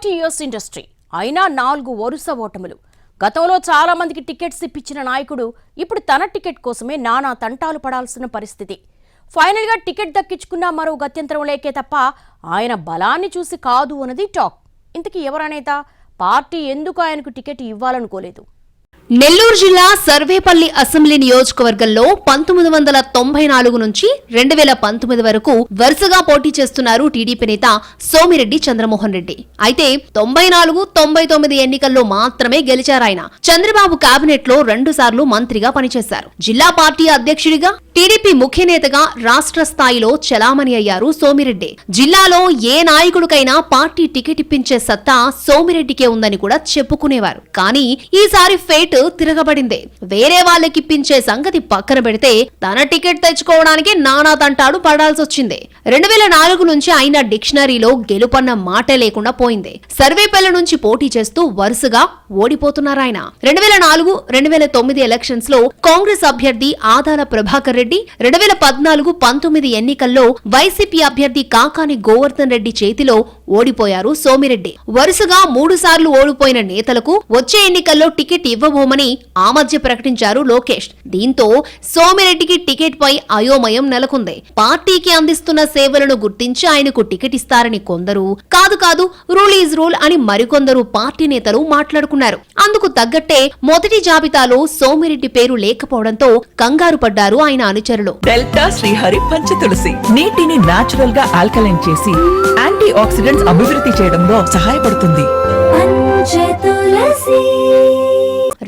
30 years industry అయినా 4 వరుస ఓటములు. గతంలో చాలా మందికి టికెట్స్ ఇప్పించిన నాయకుడు ఇప్పుడు తన టికెట్ కోసమే నానా తంటాలు పడాల్సిన పరిస్థితి. ఫైనల్ గా టికెట్ దక్కించుకున్న మరో గత్యంతరం లేకే తప్ప ఆయన బలాన్ని చూసి కాదు అన్నది టాక్. ఇంతకీ ఎవరనేత పార్టీ ఎందుకు ఆయనకు టికెట్ ఇవ్వాలనుకోలేదు? నెల్లూరు జిల్లా సర్వేపల్లి అసెంబ్లీ నియోజకవర్గంలో 1994 నుంచి 2019 వరకు వరుసగా పోటీ చేస్తున్నారు టీడీపీ నేత సోమిరెడ్డి చంద్రమోహన్ రెడ్డి. అయితే 94, 99 ఎన్నికల్లో మాత్రమే గెలిచారాయన. చంద్రబాబు కేబినెట్ లో 2 సార్లు మంత్రిగా పనిచేశారు. జిల్లా పార్టీ అధ్యక్షుడిగా, టీడీపీ ముఖ్య నేతగా రాష్ట్ర స్థాయిలో చలామణి అయ్యారు సోమిరెడ్డి. జిల్లాలో ఏ నాయకుడికైనా పార్టీ టికెట్ ఇప్పించే సత్తా సోమిరెడ్డికే ఉందని కూడా చెప్పుకునేవారు. కానీ ఈసారి ఫేట్ తిరగబడింది. వేరే వాళ్ళకిప్పించే సంగతి పక్కన పెడితే తన టికెట్ తెచ్చుకోవడానికి నానా తంటాడు పడాల్సొచ్చింది. 2004 నుంచి ఆయన డిక్షనరీలో గెలుపన్న మాటే లేకుండా పోయింది. సర్వేపల్లి నుంచి పోటీ చేస్తూ వరుసగా ఓడిపోతున్నారాయన. 2004, 2009 ఎలక్షన్స్ లో కాంగ్రెస్ అభ్యర్థి ఆదాల ప్రభాకర్ రెడ్డి, 2014, 19 ఎన్నికల్లో వైసీపీ అభ్యర్థి కాకాని గోవర్ధన్ రెడ్డి చేతిలో ఓడిపోయారు సోమిరెడ్డి. వరుసగా 3 సార్లు ఓడిపోయిన నేతలకు వచ్చే ఎన్నికల్లో టికెట్ ఇవ్వబోమని ఆ మధ్య ప్రకటించారు లోకేష్. దీంతో సోమిరెడ్డికి టికెట్ పై అయోమయం నెలకొంది. పార్టీకి అందిస్తున్న సేవలను గుర్తించి ఆయనకు టికెట్ ఇస్తారని కొందరు, కాదు రూల్ ఈజ్ రూల్ అని మరికొందరు పార్టీ నేతలు మాట్లాడుకున్నారు. అందుకు తగ్గట్టే మొదటి జాబితాలో సోమిరెడ్డి పేరు లేకపోవడంతో కంగారు పడ్డారు ఆయన అనుచరులు. డెల్టా శ్రీహరి పంచ తులసి నీటిని నాచురల్ గా ఆల్కలైన్ చేసి యాంటీ ఆక్సిడెంట్స్ అభివృద్ధి చేయడంలో సహాయపడుతుంది.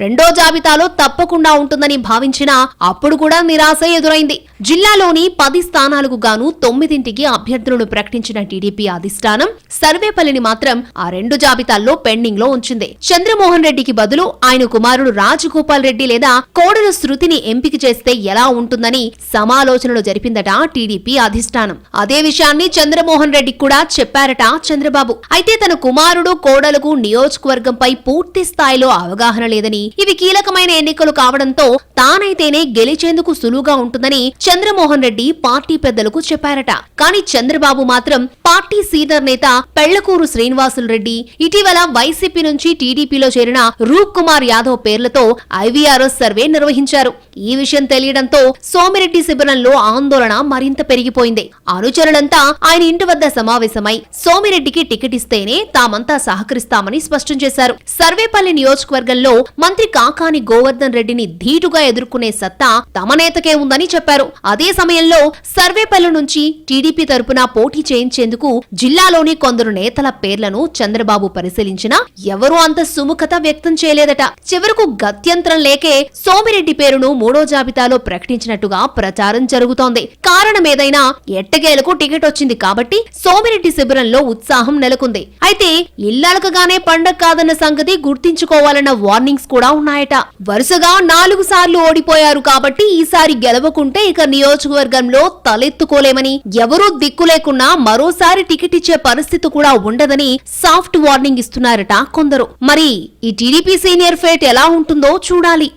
రెండో జాబితాలో తప్పకుండా ఉంటుందని భావించినా అప్పుడు కూడా నిరాశ ఎదురైంది. జిల్లాలోని 10 స్థానాలకు గాను 9ంటికి అభ్యర్థులను ప్రకటించిన టీడీపీ అధిష్టానం సర్వేపల్లిని మాత్రం ఆ 2 జాబితాల్లో పెండింగ్ లో ఉంచింది. చంద్రమోహన్ రెడ్డికి బదులు ఆయన కుమారుడు రాజగోపాల్ రెడ్డి లేదా కోడలు శృతిని ఎంపిక చేస్తే ఎలా ఉంటుందని సమాలోచనలు జరిపిందట టీడీపీ అధిష్టానం. అదే విషయాన్ని చంద్రమోహన్ రెడ్డికి కూడా చెప్పారట చంద్రబాబు. అయితే తన కుమారుడు, కోడలకు నియోజకవర్గంపై పూర్తి స్థాయిలో అవగాహన లేదని, ఇవి కీలకమైన ఎన్నికలు కావడంతో తానైతేనే గెలిచేందుకు సులువుగా ఉంటుందని చంద్రమోహన్ రెడ్డి పార్టీ పెద్దలకు చెప్పారట. కానీ చంద్రబాబు మాత్రం పార్టీ సీనియర్ నేత పెళ్లకూరు శ్రీనివాసులు రెడ్డి, ఇటీవల వైసీపీ నుంచి టీడీపీలో చేరిన రూప్ కుమార్ యాదవ్ పేర్లతో ఐవీఆర్ఎస్ సర్వే నిర్వహించారు. ఈ విషయం తెలియడంతో సోమిరెడ్డి శిబిరంలో ఆందోళన మరింత పెరిగిపోయింది. అనుచరులంతా ఆయన ఇంటి వద్ద సమావేశమై సోమిరెడ్డికి టికెట్ ఇస్తేనే తామంతా సహకరిస్తామని స్పష్టం చేశారు. సర్వేపల్లి నియోజకవర్గంలో మంత్రి కాకాని గోవర్ధన్ రెడ్డిని ధీటుగా ఎదుర్కొనే సత్తా తమ నేతకే ఉందని చెప్పారు. అదే సమయంలో సర్వేపల్లి నుంచి టీడీపీ తరపున పోటీ చేయించేందుకు జిల్లాలోని కొందరు నేతల పేర్లను చంద్రబాబు పరిశీలించినా ఎవరూ అంత సుముఖత వ్యక్తం చేయలేదట. చివరకు గత్యంతరం లేకే సోమిరెడ్డి పేరును 3వ జాబితాలో ప్రకటించినట్టుగా ప్రచారం జరుగుతోంది. కారణమేదైనా ఎట్టకేలకు టికెట్ వచ్చింది కాబట్టి సోమిరెడ్డి శిబిరంలో ఉత్సాహం నెలకొంది. అయితే ఇల్లలకగానే పండగ కాదన్న సంగతి గుర్తించుకోవాలన్న వార్నింగ్స్ కూడా ఉన్నాయట. వరుసగా 4 సార్లు ఓడిపోయారు కాబట్టి ఈసారి గెలవకుంటే ఇక నియోజకవర్గంలో తలెత్తుకోలేమని, ఎవరూ దిక్కు లేకున్నా మరోసారి టికెట్ ఇచ్చే పరిస్థితి కూడా ఉండదని సాఫ్ట్ వార్నింగ్ ఇస్తున్నారట కొందరు. మరి ఈ టీడీపీ సీనియర్ ఫేట్ ఎలా ఉంటుందో చూడాలి.